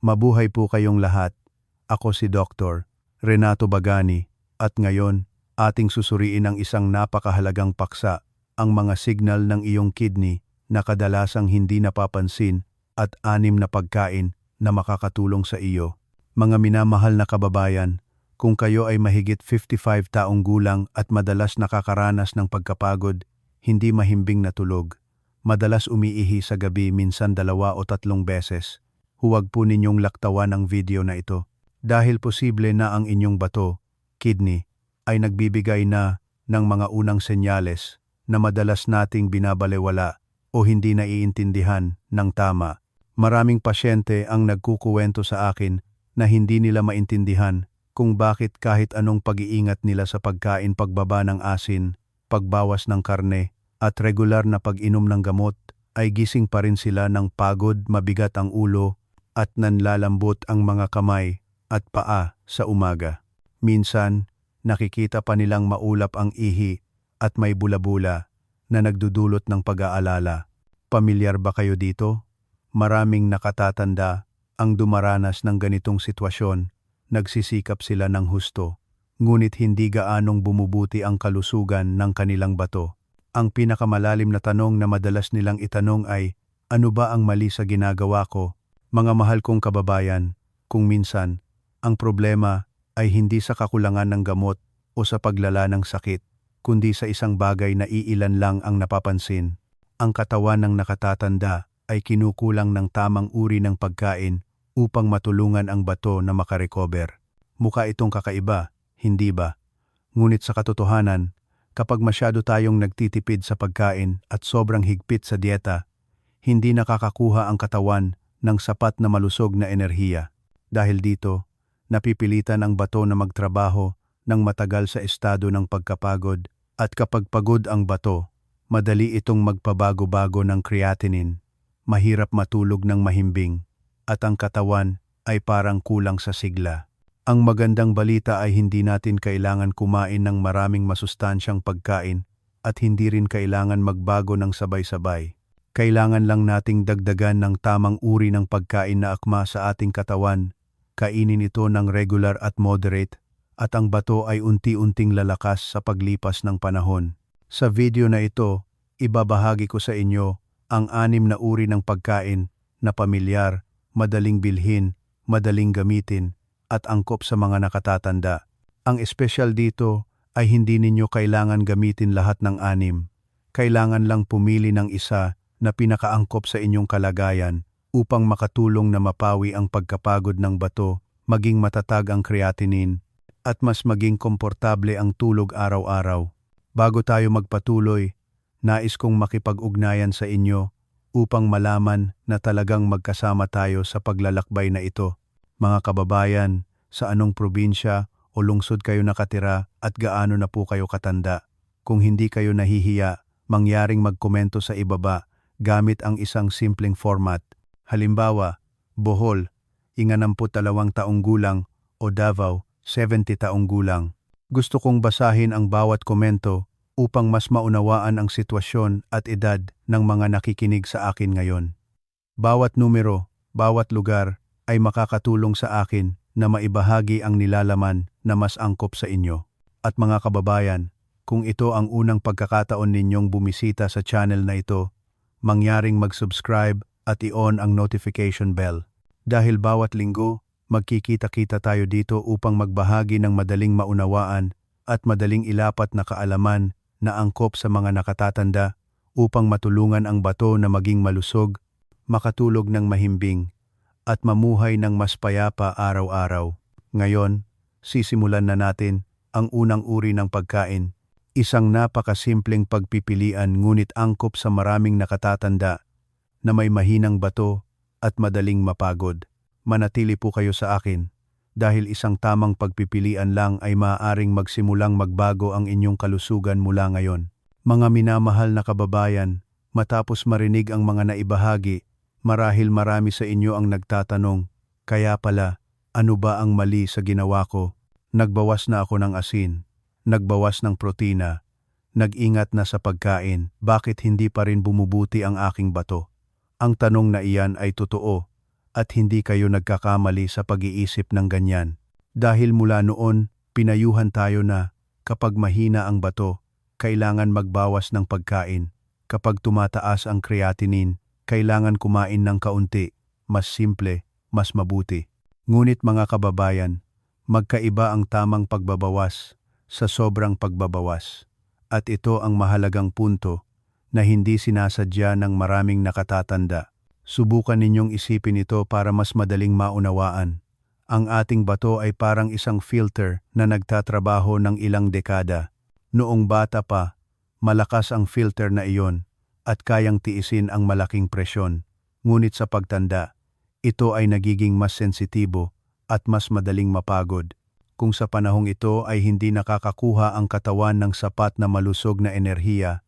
Mabuhay po kayong lahat. Ako si Dr. Renato Bagani at ngayon ating susuriin ang isang napakahalagang paksa, ang mga signal ng iyong kidney na kadalasang hindi napapansin at 6 na pagkain na makakatulong sa iyo. Mga minamahal na kababayan, kung kayo ay mahigit 55 taong gulang at madalas nakakaranas ng pagkapagod, hindi mahimbing na tulog, madalas umiihi sa gabi minsan 2 o 3 beses, huwag po ninyong laktawan ang video na ito. Dahil posible na ang inyong bato, kidney, ay nagbibigay na ng mga unang senyales na madalas nating binabalewala o hindi naiintindihan ng tama. Maraming pasyente ang nagkukuwento sa akin na hindi nila maintindihan kung bakit kahit anong pag-iingat nila sa pagkain, pagbaba ng asin, pagbawas ng karne, at regular na pag-inom ng gamot, ay gising pa rin sila ng pagod, mabigat ang ulo, at nanlalambot ang mga kamay at paa sa umaga. Minsan, nakikita pa nilang maulap ang ihi at may bula-bula na nagdudulot ng pag-aalala. Pamilyar ba kayo dito? Maraming nakatatanda ang dumaranas ng ganitong sitwasyon. Nagsisikap sila ng husto, ngunit hindi gaanong bumubuti ang kalusugan ng kanilang bato. Ang pinakamalalim na tanong na madalas nilang itanong ay, ano ba ang mali sa ginagawa ko? Mga mahal kong kababayan, kung minsan, ang problema ay hindi sa kakulangan ng gamot o sa paglala ng sakit, kundi sa isang bagay na iilan lang ang napapansin. Ang katawan ng nakatatanda ay kinukulang ng tamang uri ng pagkain upang matulungan ang bato na makarecover. Mukha itong kakaiba, hindi ba? Ngunit sa katotohanan, kapag masyado tayong nagtitipid sa pagkain at sobrang higpit sa dieta, hindi nakakakuha ang katawan ng sapat na malusog na enerhiya. Dahil dito, napipilitan ang bato na magtrabaho ng matagal sa estado ng pagkapagod, at kapag pagod ang bato, madali itong magpabago-bago ng creatinine, mahirap matulog ng mahimbing, at ang katawan ay parang kulang sa sigla. Ang magandang balita ay hindi natin kailangan kumain ng maraming masustansyang pagkain at hindi rin kailangan magbago ng sabay-sabay. Kailangan lang nating dagdagan ng tamang uri ng pagkain na akma sa ating katawan, kainin ito ng regular at moderate, at ang bato ay unti-unting lalakas sa paglipas ng panahon. Sa video na ito, ibabahagi ko sa inyo ang 6 na uri ng pagkain na pamilyar, madaling bilhin, madaling gamitin, at angkop sa mga nakatatanda. Ang espesyal dito ay hindi ninyo kailangan gamitin lahat ng 6. Kailangan lang pumili ng isa na pinakaangkop sa inyong kalagayan upang makatulong na mapawi ang pagkapagod ng bato, maging matatag ang creatinine, at mas maging komportable ang tulog araw-araw. Bago tayo magpatuloy, nais kong makipag-ugnayan sa inyo upang malaman na talagang magkasama tayo sa paglalakbay na ito. Mga kababayan, sa anong probinsya o lungsod kayo nakatira at gaano na po kayo katanda? Kung hindi kayo nahihiya, mangyaring magkomento sa ibaba gamit ang isang simpleng format. Halimbawa, Bohol, 62 taong gulang, o Davao, 70 taong gulang. Gusto kong basahin ang bawat komento upang mas maunawaan ang sitwasyon at edad ng mga nakikinig sa akin ngayon. Bawat numero, bawat lugar ay makakatulong sa akin na maibahagi ang nilalaman na mas angkop sa inyo. At mga kababayan, kung ito ang unang pagkakataon ninyong bumisita sa channel na ito, mangyaring mag-subscribe at i-on ang notification bell. Dahil bawat linggo, magkikita-kita tayo dito upang magbahagi ng madaling maunawaan at madaling ilapat na kaalaman na angkop sa mga nakatatanda upang matulungan ang bato na maging malusog, makatulog ng mahimbing, at mamuhay ng mas payapa araw-araw. Ngayon, sisimulan na natin ang unang uri ng pagkain. Isang napakasimpleng pagpipilian ngunit angkop sa maraming nakatatanda na may mahinang bato at madaling mapagod. Manatili po kayo sa akin dahil isang tamang pagpipilian lang ay maaaring magsimulang magbago ang inyong kalusugan mula ngayon. Mga minamahal na kababayan, matapos marinig ang mga naibahagi, marahil marami sa inyo ang nagtatanong, kaya pala, ano ba ang mali sa ginawa ko? Nagbawas na ako ng asin. Nagbawas ng protina, nag-ingat na sa pagkain, bakit hindi pa rin bumubuti ang aking bato? Ang tanong na iyan ay totoo, at hindi kayo nagkakamali sa pag-iisip ng ganyan. Dahil mula noon, pinayuhan tayo na kapag mahina ang bato, kailangan magbawas ng pagkain. Kapag tumataas ang creatinine, kailangan kumain ng kaunti, mas simple, mas mabuti. Ngunit mga kababayan, magkaiba ang tamang pagbabawas sa sobrang pagbabawas. At ito ang mahalagang punto na hindi sinasadya ng maraming nakatatanda. Subukan ninyong isipin ito para mas madaling maunawaan. Ang ating bato ay parang isang filter na nagtatrabaho ng ilang dekada. Noong bata pa, malakas ang filter na iyon at kayang tiisin ang malaking presyon. Ngunit sa pagtanda, ito ay nagiging mas sensitibo at mas madaling mapagod. Kung sa panahong ito ay hindi nakakakuha ang katawan ng sapat na malusog na enerhiya,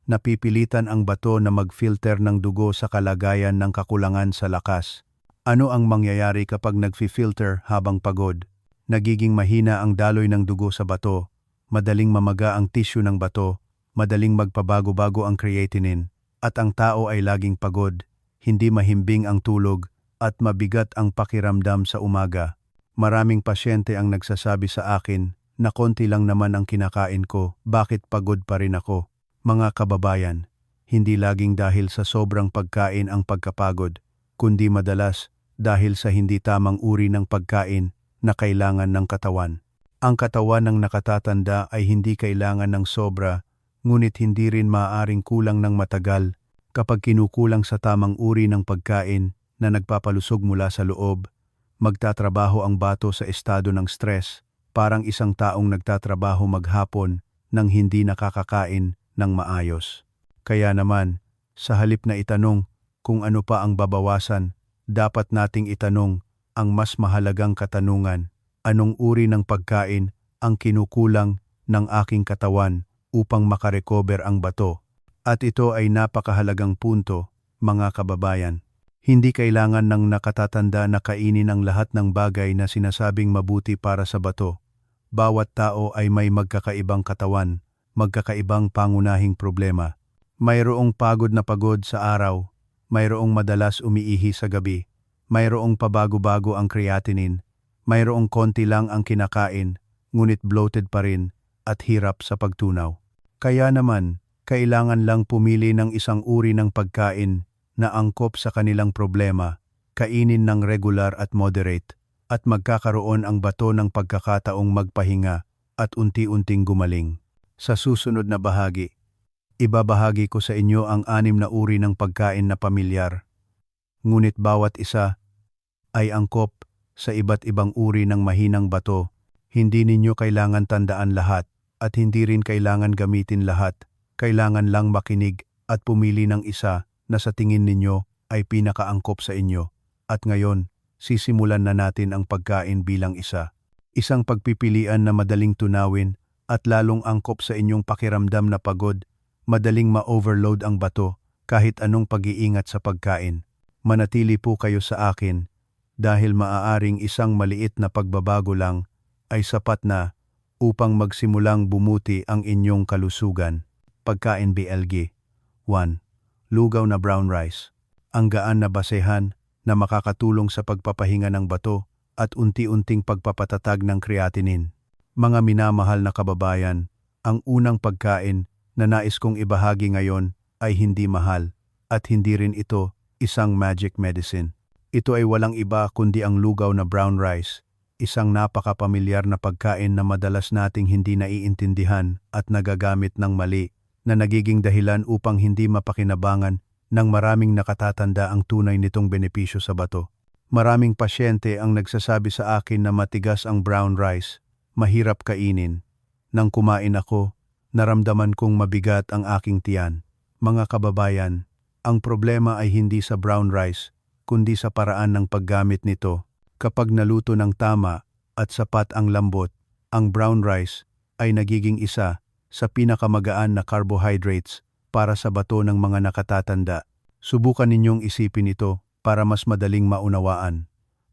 napipilitan ang bato na mag-filter ng dugo sa kalagayan ng kakulangan sa lakas. Ano ang mangyayari kapag nag-filter habang pagod? Nagiging mahina ang daloy ng dugo sa bato, madaling mamaga ang tissue ng bato, madaling magpabago-bago ang creatinine, at ang tao ay laging pagod, hindi mahimbing ang tulog, at mabigat ang pakiramdam sa umaga. Maraming pasyente ang nagsasabi sa akin na konti lang naman ang kinakain ko, bakit pagod pa rin ako? Mga kababayan, hindi laging dahil sa sobrang pagkain ang pagkapagod, kundi madalas dahil sa hindi tamang uri ng pagkain na kailangan ng katawan. Ang katawan ng nakatatanda ay hindi kailangan ng sobra, ngunit hindi rin maaaring kulang ng matagal kapag kinukulang sa tamang uri ng pagkain na nagpapalusog mula sa loob. Magtatrabaho ang bato sa estado ng stress, parang isang taong nagtatrabaho maghapon nang hindi nakakakain ng maayos. Kaya naman, sa halip na itanong kung ano pa ang babawasan, dapat nating itanong ang mas mahalagang katanungan, anong uri ng pagkain ang kinukulang ng aking katawan upang makarecover ang bato? At ito ay napakahalagang punto, mga kababayan. Hindi kailangan ng nakatatanda na kainin ang lahat ng bagay na sinasabing mabuti para sa bato. Bawat tao ay may magkakaibang katawan, magkakaibang pangunahing problema. Mayroong pagod na pagod sa araw, mayroong madalas umiihi sa gabi, mayroong pabago-bago ang creatinine, mayroong konti lang ang kinakain, ngunit bloated pa rin at hirap sa pagtunaw. Kaya naman, kailangan lang pumili ng isang uri ng pagkain na angkop sa kanilang problema, kainin ng regular at moderate, at magkakaroon ang bato ng pagkakataong magpahinga at unti-unting gumaling. Sa susunod na bahagi, ibabahagi ko sa inyo ang 6 na uri ng pagkain na pamilyar. Ngunit bawat isa ay angkop sa iba't ibang uri ng mahinang bato. Hindi ninyo kailangan tandaan lahat at hindi rin kailangan gamitin lahat. Kailangan lang makinig at pumili ng isa na sa tingin ninyo ay pinakaangkop sa inyo. At ngayon, sisimulan na natin ang pagkain bilang isa. Isang pagpipilian na madaling tunawin at lalong angkop sa inyong pakiramdam na pagod, madaling ma-overload ang bato kahit anong pag-iingat sa pagkain. Manatili po kayo sa akin dahil maaaring isang maliit na pagbabago lang ay sapat na upang magsimulang bumuti ang inyong kalusugan. Pagkain BLG 1. Lugaw na brown rice. Ang gaan na basehan na makakatulong sa pagpapahinga ng bato at unti-unting pagpapatatag ng creatinine. Mga minamahal na kababayan, ang unang pagkain na nais kong ibahagi ngayon ay hindi mahal at hindi rin ito isang magic medicine. Ito ay walang iba kundi ang lugaw na brown rice, isang napakapamilyar na pagkain na madalas nating hindi naiintindihan at nagagamit ng mali, na nagiging dahilan upang hindi mapakinabangan ng maraming nakatatanda ang tunay nitong benepisyo sa bato. Maraming pasyente ang nagsasabi sa akin na matigas ang brown rice, mahirap kainin. Nang kumain ako, naramdaman kong mabigat ang aking tiyan. Mga kababayan, ang problema ay hindi sa brown rice, kundi sa paraan ng paggamit nito. Kapag naluto ng tama at sapat ang lambot, ang brown rice ay nagiging isa sa pinakamagaan na carbohydrates para sa bato ng mga nakatatanda. Subukan ninyong isipin ito para mas madaling maunawaan.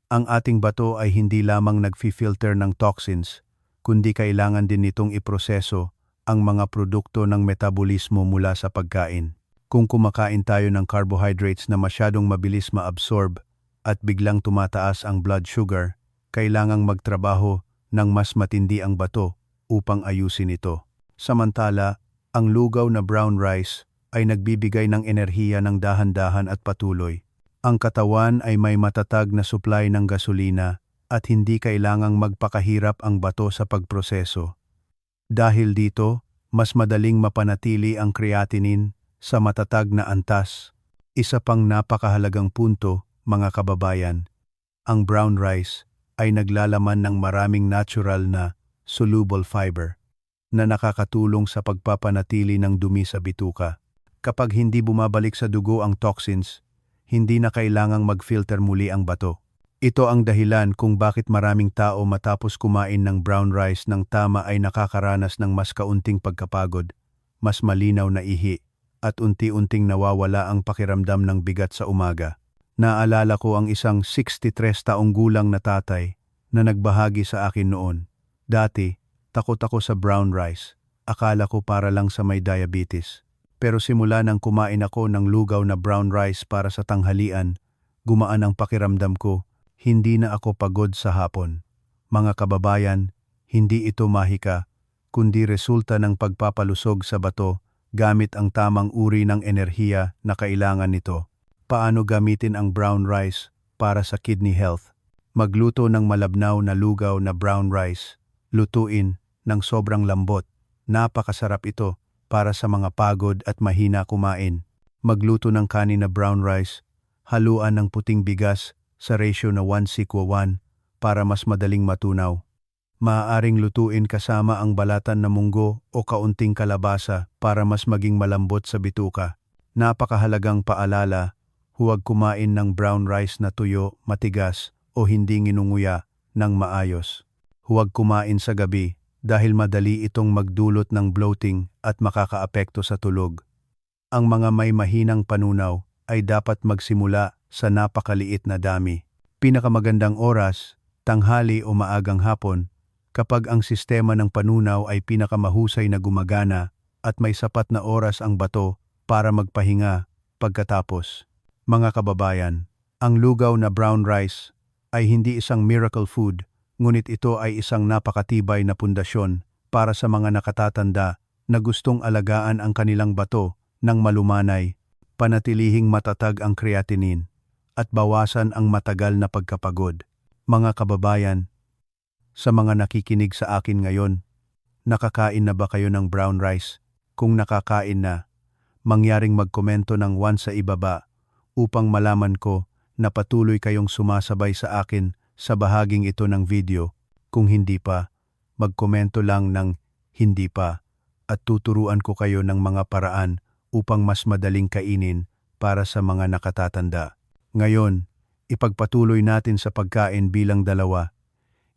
Ang ating bato ay hindi lamang nag-filter ng toxins, kundi kailangan din nitong iproseso ang mga produkto ng metabolismo mula sa pagkain. Kung kumakain tayo ng carbohydrates na masyadong mabilis ma-absorb, at biglang tumataas ang blood sugar, kailangang magtrabaho ng mas matindi ang bato upang ayusin ito. Samantala, ang lugaw na brown rice ay nagbibigay ng enerhiya ng dahan-dahan at patuloy. Ang katawan ay may matatag na supply ng gasolina at hindi kailangang magpakahirap ang bato sa pagproseso. Dahil dito, mas madaling mapanatili ang creatinine sa matatag na antas. Isa pang napakahalagang punto, mga kababayan, ang brown rice ay naglalaman ng maraming natural na soluble fiber na nakakatulong sa pagpapanatili ng dumi sa bituka. Kapag hindi bumabalik sa dugo ang toxins, hindi na kailangang mag-filter muli ang bato. Ito ang dahilan kung bakit maraming tao matapos kumain ng brown rice ng tama ay nakakaranas ng mas kaunting pagkapagod, mas malinaw na ihi, at unti-unting nawawala ang pakiramdam ng bigat sa umaga. Naalala ko ang isang 63 taong gulang na tatay na nagbahagi sa akin noon. Dati, takot ako sa brown rice. Akala ko para lang sa may diabetes. Pero simula nang kumain ako ng lugaw na brown rice para sa tanghalian, gumaan ang pakiramdam ko. Hindi na ako pagod sa hapon. Mga kababayan, hindi ito mahika, kundi resulta ng pagpapalusog sa bato gamit ang tamang uri ng enerhiya na kailangan nito. Paano gamitin ang brown rice para sa kidney health? Magluto ng malabnaw na lugaw na brown rice. Lutuin ng sobrang lambot. Napakasarap ito para sa mga pagod at mahina kumain. Magluto ng kanin na brown rice. Haluan ng puting bigas sa ratio na 1:1 para mas madaling matunaw. Maaaring lutuin kasama ang balatan na munggo o kaunting kalabasa para mas maging malambot sa bituka. Napakahalagang paalala, huwag kumain ng brown rice na tuyo, matigas o hindi nginunguya ng maayos. Huwag kumain sa gabi dahil madali itong magdulot ng bloating at makakaapekto sa tulog. Ang mga may mahinang panunaw ay dapat magsimula sa napakaliit na dami. Pinakamagandang oras, tanghali o maagang hapon, kapag ang sistema ng panunaw ay pinakamahusay na gumagana at may sapat na oras ang bato para magpahinga pagkatapos. Mga kababayan, ang lugaw na brown rice ay hindi isang miracle food, ngunit ito ay isang napakatibay na pundasyon para sa mga nakatatanda na gustong alagaan ang kanilang bato ng malumanay, panatilihing matatag ang creatinine, at bawasan ang matagal na pagkapagod. Mga kababayan, sa mga nakikinig sa akin ngayon, nakakain na ba kayo ng brown rice? Kung nakakain na, mangyaring magkomento ng 1 sa ibaba upang malaman ko na patuloy kayong sumasabay sa akin sa bahaging ito ng video. Kung hindi pa, magkomento lang ng hindi pa at tuturuan ko kayo ng mga paraan upang mas madaling kainin para sa mga nakatatanda. Ngayon, ipagpatuloy natin sa pagkain bilang dalawa.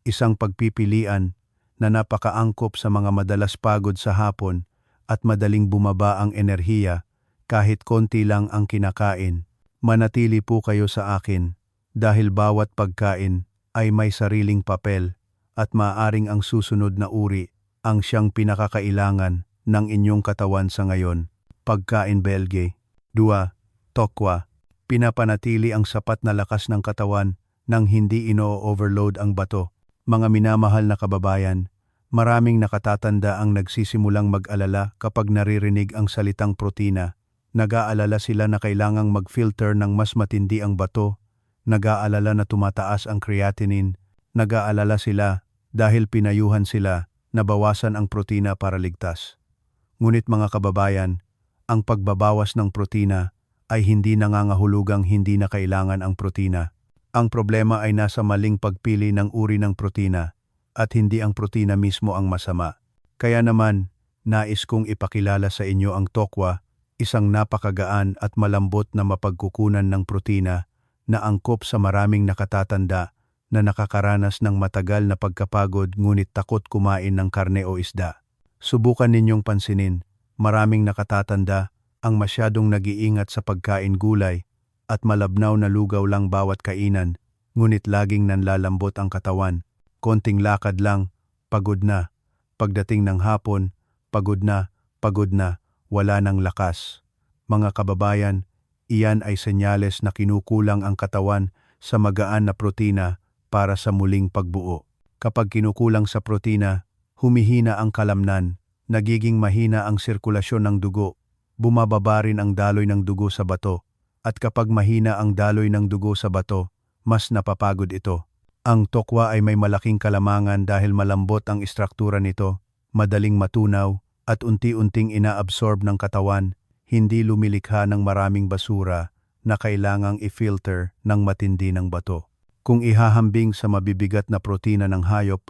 Isang pagpipilian na napakaangkop sa mga madalas pagod sa hapon at madaling bumaba ang enerhiya kahit konti lang ang kinakain. Manatili po kayo sa akin dahil bawat pagkain ay may sariling papel at maaaring ang susunod na uri ang siyang pinakakailangan ng inyong katawan sa ngayon. Pagkain Belge. 2. Tokwa. Pinapanatili ang sapat na lakas ng katawan nang hindi ino-overload ang bato. Mga minamahal na kababayan, maraming nakatatanda ang nagsisimulang mag-alala kapag naririnig ang salitang protina. Nag-aalala sila na kailangang mag-filter ng mas matindi ang bato. Nag-aalala na tumataas ang creatinine. Nag-aalala sila dahil pinayuhan sila na bawasan ang protina para ligtas. Ngunit mga kababayan, ang pagbabawas ng protina ay hindi nangangahulugang hindi na kailangan ang protina. Ang problema ay nasa maling pagpili ng uri ng protina at hindi ang protina mismo ang masama. Kaya naman, nais kong ipakilala sa inyo ang tokwa, isang napakagaan at malambot na mapagkukunan ng protina na angkop sa maraming nakatatanda na nakakaranas ng matagal na pagkapagod ngunit takot kumain ng karne o isda. Subukan ninyong pansinin, maraming nakatatanda ang masyadong nag-iingat sa pagkain gulay at malabnaw na lugaw lang bawat kainan, ngunit laging nanlalambot ang katawan. Konting lakad lang, pagod na. Pagdating ng hapon, pagod na, wala nang lakas. Mga kababayan, iyan ay senyales na kinukulang ang katawan sa magaan na protina para sa muling pagbuo. Kapag kinukulang sa protina, humihina ang kalamnan, nagiging mahina ang sirkulasyon ng dugo, bumababa rin ang daloy ng dugo sa bato, at kapag mahina ang daloy ng dugo sa bato, mas napapagod ito. Ang tokwa ay may malaking kalamangan dahil malambot ang istruktura nito, madaling matunaw, at unti-unting inaabsorb ng katawan, hindi lumilikha ng maraming basura na kailangang i-filter ng matindi ng bato. Kung ihahambing sa mabibigat na protina ng hayop,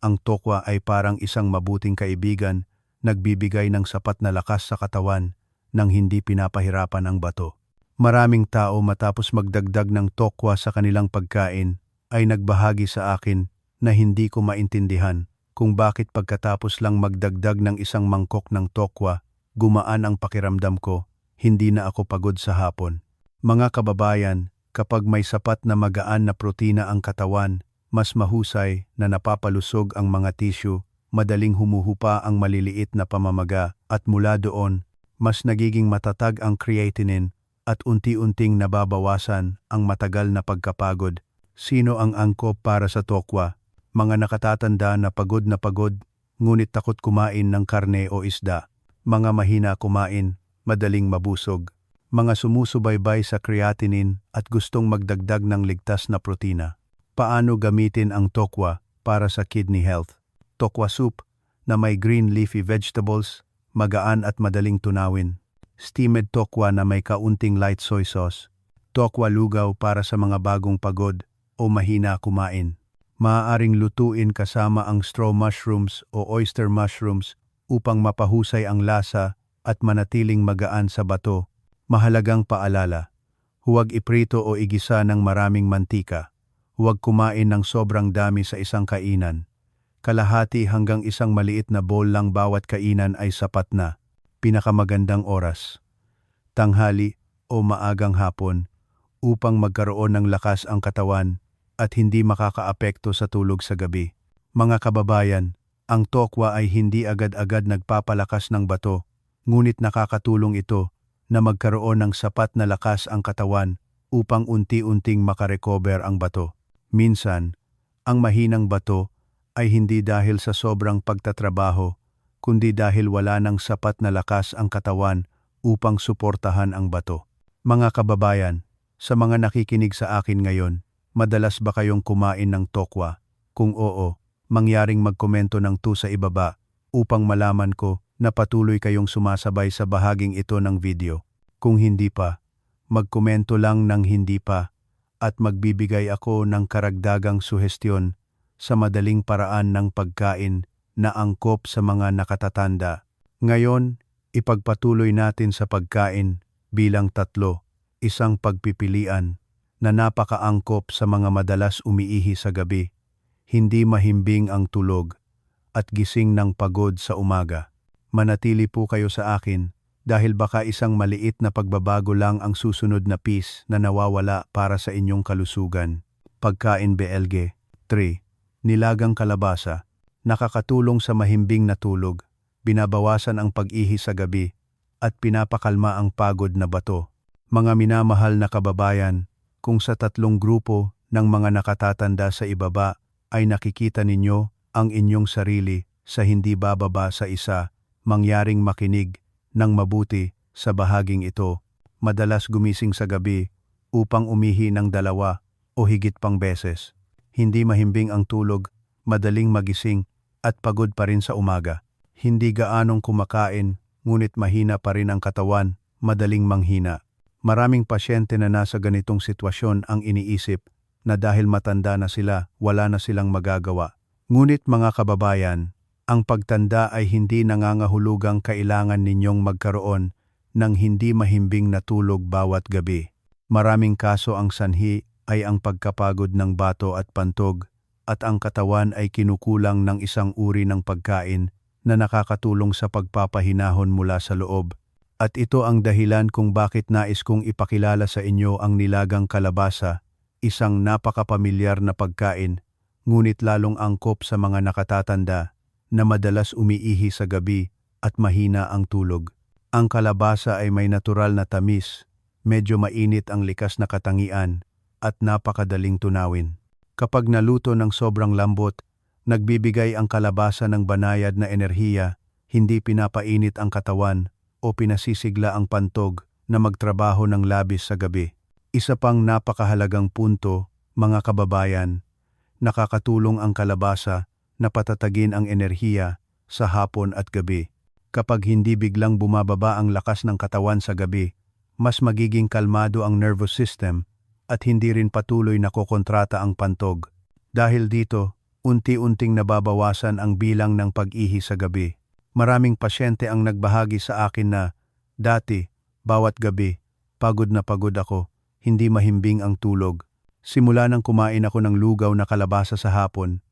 ang tokwa ay parang isang mabuting kaibigan, nagbibigay ng sapat na lakas sa katawan nang hindi pinapahirapan ang bato. Maraming tao matapos magdagdag ng tokwa sa kanilang pagkain ay nagbahagi sa akin na hindi ko maintindihan kung bakit pagkatapos lang magdagdag ng isang mangkok ng tokwa, gumaan ang pakiramdam ko, hindi na ako pagod sa hapon. Mga kababayan, kapag may sapat na magaan na protina ang katawan, mas mahusay na napapalusog ang mga tissue, madaling humuhupa ang maliliit na pamamaga at mula doon, mas nagiging matatag ang creatinine at unti-unting nababawasan ang matagal na pagkapagod. Sino ang angkop para sa tokwa? Mga nakatatanda na pagod, ngunit takot kumain ng karne o isda. Mga mahina kumain, madaling mabusog. Mga sumusubaybay sa creatinine at gustong magdagdag ng ligtas na protina. Paano gamitin ang tokwa para sa kidney health? Tokwa soup na may green leafy vegetables, magaan at madaling tunawin. Steamed tokwa na may kaunting light soy sauce. Tokwa lugaw para sa mga bagong pagod o mahina kumain. Maaaring lutuin kasama ang straw mushrooms o oyster mushrooms upang mapahusay ang lasa at manatiling magaan sa bato. Mahalagang paalala, huwag iprito o igisa ng maraming mantika. Huwag kumain ng sobrang dami sa isang kainan. Kalahati hanggang isang maliit na bowl lang bawat kainan ay sapat na. Pinakamagandang oras, tanghali o maagang hapon, upang magkaroon ng lakas ang katawan at hindi makakaapekto sa tulog sa gabi. Mga kababayan, ang tokwa ay hindi agad-agad nagpapalakas ng bato, ngunit nakakatulong ito na magkaroon ng sapat na lakas ang katawan upang unti-unting makarecover ang bato. Minsan, ang mahinang bato ay hindi dahil sa sobrang pagtatrabaho, kundi dahil wala ng sapat na lakas ang katawan upang suportahan ang bato. Mga kababayan, sa mga nakikinig sa akin ngayon, madalas ba kayong kumain ng tokwa? Kung oo, mangyaring magkomento ng 2 sa ibaba upang malaman ko na patuloy kayong sumasabay sa bahaging ito ng video. Kung hindi pa, magkomento lang ng hindi pa at magbibigay ako ng karagdagang suhestyon sa madaling paraan ng pagkain na angkop sa mga nakatatanda. Ngayon, ipagpatuloy natin sa pagkain bilang 3, isang pagpipilian na napakaangkop sa mga madalas umiihi sa gabi, hindi mahimbing ang tulog, at gising ng pagod sa umaga. Manatili po kayo sa akin dahil baka isang maliit na pagbabago lang ang susunod na piece na nawawala para sa inyong kalusugan. Pagkain BLG 3. Nilagang kalabasa. Nakakatulong sa mahimbing na tulog, binabawasan ang pag-ihi sa gabi, at pinapakalma ang pagod na bato. Mga minamahal na kababayan, kung sa 3 grupo ng mga nakatatanda sa ibaba ay nakikita ninyo ang inyong sarili sa hindi bababa sa isa, mangyaring makinig ng mabuti sa bahaging ito. Madalas gumising sa gabi upang umihi ng 2 o higit pang beses. Hindi mahimbing ang tulog, madaling magising at pagod pa rin sa umaga. Hindi gaanong kumakain, ngunit mahina pa rin ang katawan, madaling manghina. Maraming pasyente na nasa ganitong sitwasyon ang iniisip na dahil matanda na sila, wala na silang magagawa. Ngunit mga kababayan, ang pagtanda ay hindi nangangahulugang kailangan ninyong magkaroon ng hindi mahimbing na tulog bawat gabi. Maraming kaso ang sanhi ay ang pagkapagod ng bato at pantog, at ang katawan ay kinukulang ng isang uri ng pagkain na nakakatulong sa pagpapahinahon mula sa loob. At ito ang dahilan kung bakit nais kong ipakilala sa inyo ang nilagang kalabasa, isang napakapamilyar na pagkain, ngunit lalong angkop sa mga nakatatanda na madalas umiihi sa gabi at mahina ang tulog. Ang kalabasa ay may natural na tamis, medyo mainit ang likas na katangian, at napakadaling tunawin. Kapag naluto ng sobrang lambot, nagbibigay ang kalabasa ng banayad na enerhiya, hindi pinapainit ang katawan o pinasisigla ang pantog na magtrabaho ng labis sa gabi. Isa pang napakahalagang punto, mga kababayan, nakakatulong ang kalabasa na patatagin ang enerhiya sa hapon at gabi. Kapag hindi biglang bumababa ang lakas ng katawan sa gabi, mas magiging kalmado ang nervous system at hindi rin patuloy na kokontrata ang pantog. Dahil dito, unti-unting nababawasan ang bilang ng pag-ihi sa gabi. Maraming pasyente ang nagbahagi sa akin na, dati, bawat gabi, pagod na pagod ako, hindi mahimbing ang tulog. Simula nang kumain ako ng lugaw na kalabasa sa hapon,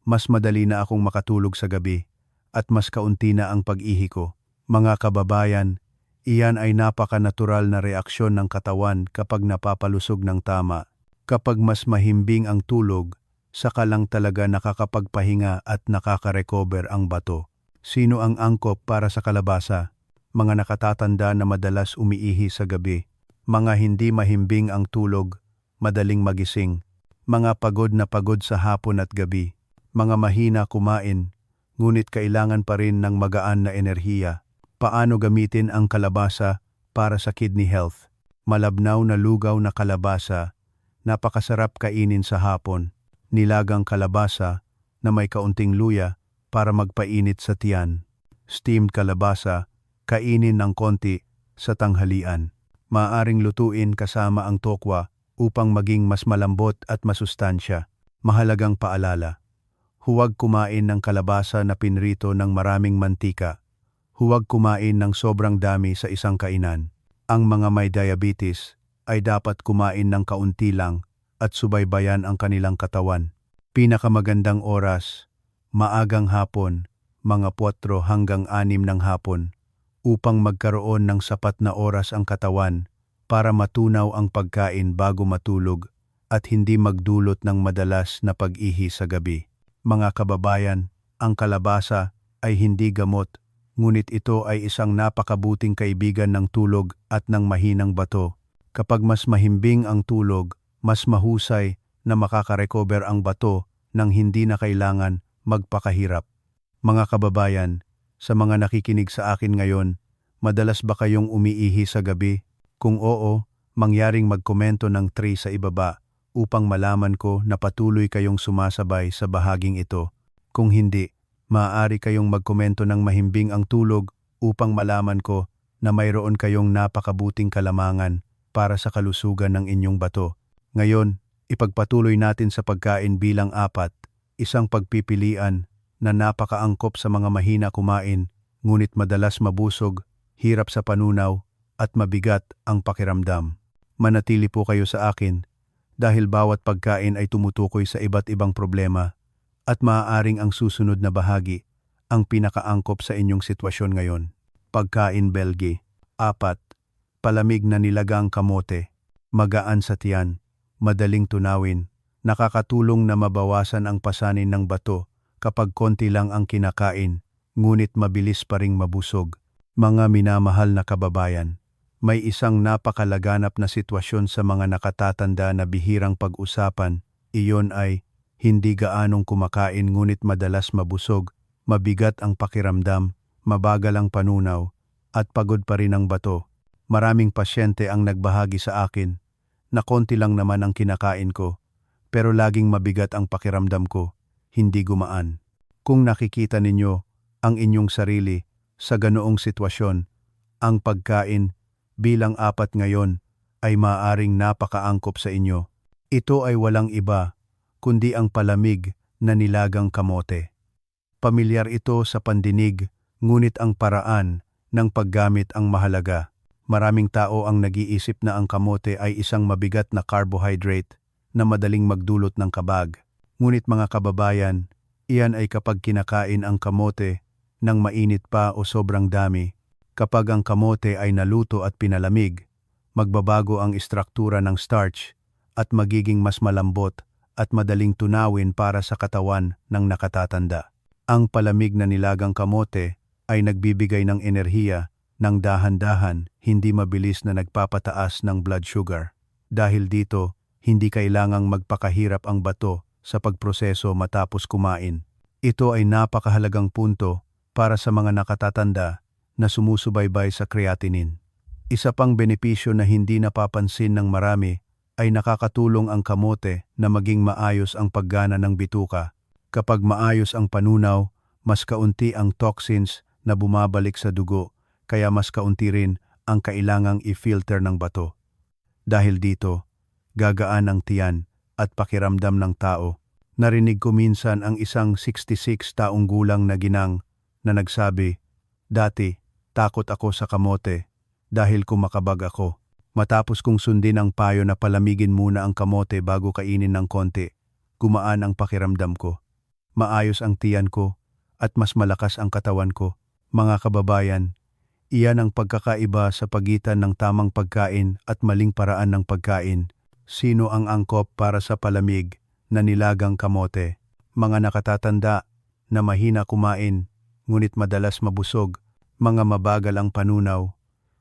mas madali na akong makatulog sa gabi at mas kaunti na ang pag-ihi ko. Mga kababayan, iyan ay napaka-natural na reaksyon ng katawan kapag napapalusog ng tama. Kapag mas mahimbing ang tulog, saka lang talaga nakakapagpahinga at nakaka-recover ang bato. Sino ang angkop para sa kalabasa? Mga nakatatanda na madalas umiihi sa gabi. Mga hindi mahimbing ang tulog, madaling magising. Mga pagod na pagod sa hapon at gabi. Mga mahina kumain, ngunit kailangan pa rin ng magaan na enerhiya. Paano gamitin ang kalabasa para sa kidney health? Malabnaw na lugaw na kalabasa, napakasarap kainin sa hapon. Nilagang kalabasa na may kaunting luya para magpainit sa tiyan. Steamed kalabasa, kainin ng konti sa tanghalian. Maaaring lutuin kasama ang tokwa upang maging mas malambot at masustansya. Mahalagang paalala. Huwag kumain ng kalabasa na pinrito ng maraming mantika. Huwag kumain ng sobrang dami sa isang kainan. Ang mga may diabetes ay dapat kumain ng kaunti lang at subaybayan ang kanilang katawan. Pinakamagandang oras, maagang hapon, mga 4 hanggang 6 ng hapon, upang magkaroon ng sapat na oras ang katawan para matunaw ang pagkain bago matulog at hindi magdulot ng madalas na pag-ihi sa gabi. Mga kababayan, ang kalabasa ay hindi gamot, ngunit ito ay isang napakabuting kaibigan ng tulog at ng mahinang bato. Kapag mas mahimbing ang tulog, mas mahusay na makaka-recover ang bato nang hindi na kailangan magpakahirap. Mga kababayan, sa mga nakikinig sa akin ngayon, madalas ba kayong umiihi sa gabi? Kung oo, mangyaring magkomento ng 3 sa ibaba upang malaman ko na patuloy kayong sumasabay sa bahaging ito. Kung hindi, maaari kayong magkomento ng mahimbing ang tulog upang malaman ko na mayroon kayong napakabuting kalamangan para sa kalusugan ng inyong bato. Ngayon, ipagpatuloy natin sa pagkain bilang 4, isang pagpipilian na napakaangkop sa mga mahina kumain, ngunit madalas mabusog, hirap sa panunaw, at mabigat ang pakiramdam. Manatili po kayo sa akin dahil bawat pagkain ay tumutukoy sa iba't ibang problema at maaaring ang susunod na bahagi ang pinakaangkop sa inyong sitwasyon ngayon. Pagkain Belgi. 4. Palamig na nilagang kamote. Magaan sa tiyan, madaling tunawin, nakakatulong na mabawasan ang pasanin ng bato kapag konti lang ang kinakain, ngunit mabilis pa ring mabusog. Mga minamahal na kababayan, may isang napakalaganap na sitwasyon sa mga nakatatanda na bihirang pag-usapan. Iyon ay hindi gaanong kumakain ngunit madalas mabusog, mabigat ang pakiramdam, mabagal ang panunaw, at pagod pa rin ang bato. Maraming pasyente ang nagbahagi sa akin na konti lang naman ang kinakain ko, pero laging mabigat ang pakiramdam ko, hindi gumaan. Kung nakikita ninyo ang inyong sarili sa ganoong sitwasyon, ang pagkain bilang 4 ngayon ay maaaring napakaangkop sa inyo. Ito ay walang iba kundi ang palamig na nilagang kamote. Pamilyar ito sa pandinig, ngunit ang paraan ng paggamit ang mahalaga. Maraming tao ang nag-iisip na ang kamote ay isang mabigat na carbohydrate na madaling magdulot ng kabag. Ngunit mga kababayan, iyan ay kapag kinakain ang kamote ng mainit pa o sobrang dami. Kapag ang kamote ay naluto at pinalamig, magbabago ang istruktura ng starch at magiging mas malambot at madaling tunawin para sa katawan ng nakatatanda. Ang palamig na nilagang kamote ay nagbibigay ng enerhiya ng dahan-dahan, hindi mabilis na nagpapataas ng blood sugar. Dahil dito, Hindi kailangang magpakahirap ang bato sa pagproseso matapos kumain. Ito ay napakahalagang punto para sa mga nakatatanda na sumusubaybay sa creatinine. Isa pang benepisyo na hindi napapansin ng marami ay nakakatulong ang kamote na maging maayos ang paggana ng bituka. Kapag maayos ang panunaw, mas kaunti ang toxins na bumabalik sa dugo, kaya mas kaunti rin ang kailangang i-filter ng bato. Dahil dito, gagaan ang tiyan at pakiramdam ng tao. Narinig ko minsan ang isang 66 taong gulang na ginang na nagsabi, "Dati, takot ako sa kamote dahil kumakabag ako. Matapos kong sundin ang payo na palamigin muna ang kamote bago kainin ng konti, gumaan ang pakiramdam ko. Maayos ang tiyan ko at mas malakas ang katawan ko." Mga kababayan, iyan ang pagkakaiba sa pagitan ng tamang pagkain at maling paraan ng pagkain. Sino ang angkop para sa palamig na nilagang kamote? Mga nakatatanda na mahina kumain, ngunit madalas mabusog, mga mabagal ang panunaw,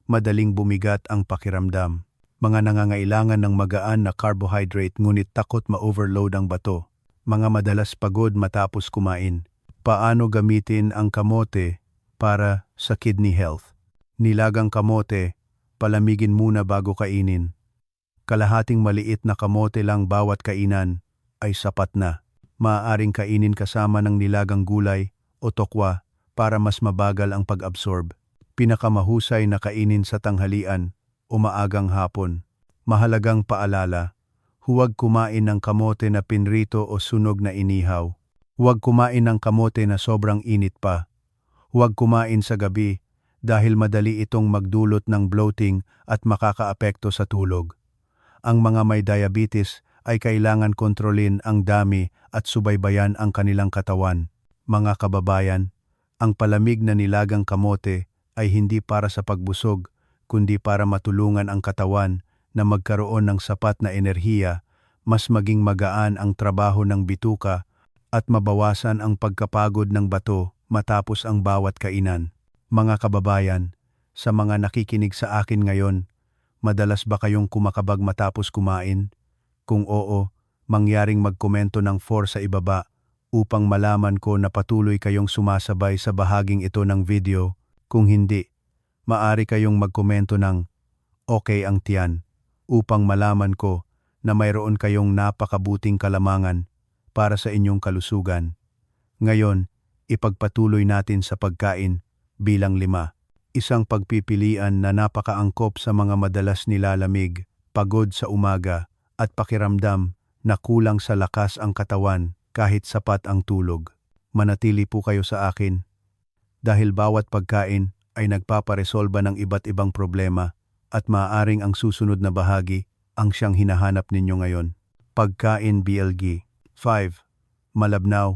madaling bumigat ang pakiramdam, mga nangangailangan ng magaan na carbohydrate ngunit takot ma-overload ang bato, mga madalas pagod matapos kumain. Paano gamitin ang kamote para sa kidney health? Nilagang kamote, palamigin muna bago kainin. Kalahating maliit na kamote lang bawat kainan ay sapat na. Maaaring kainin kasama ng nilagang gulay o tokwa para mas mabagal ang pag-absorb. Pinakamahusay na kainin sa tanghalian o maagang hapon. Mahalagang paalala, huwag kumain ng kamote na pinrito o sunog na inihaw. Huwag kumain ng kamote na sobrang init pa. Huwag kumain sa gabi dahil madali itong magdulot ng bloating at makakaapekto sa tulog. Ang mga may diabetes ay kailangan kontrolin ang dami at subaybayan ang kanilang katawan. Mga kababayan, ang palamig na nilagang kamote ay hindi para sa pagbusog, kundi para matulungan ang katawan na magkaroon ng sapat na enerhiya, mas maging magaan ang trabaho ng bituka, at mabawasan ang pagkapagod ng bato matapos ang bawat kainan. Mga kababayan, sa mga nakikinig sa akin ngayon, madalas ba kayong kumakabag matapos kumain? Kung oo, mangyaring magkomento ng 4 sa ibaba upang malaman ko na patuloy kayong sumasabay sa bahaging ito ng video. Kung hindi, maaari kayong magkomento ng "okay ang tiyan" upang malaman ko na mayroon kayong napakabuting kalamangan para sa inyong kalusugan. Ngayon, ipagpatuloy natin sa pagkain bilang 5. Isang pagpipilian na napakaangkop sa mga madalas nilalamig, pagod sa umaga, at pakiramdam na kulang sa lakas ang katawan kahit sapat ang tulog. Manatili po kayo sa akin dahil bawat pagkain ay nagpaparesolba ng iba't ibang problema at maaaring ang susunod na bahagi ang siyang hinahanap ninyo ngayon. Pagkain BLG. 5. Malabnaw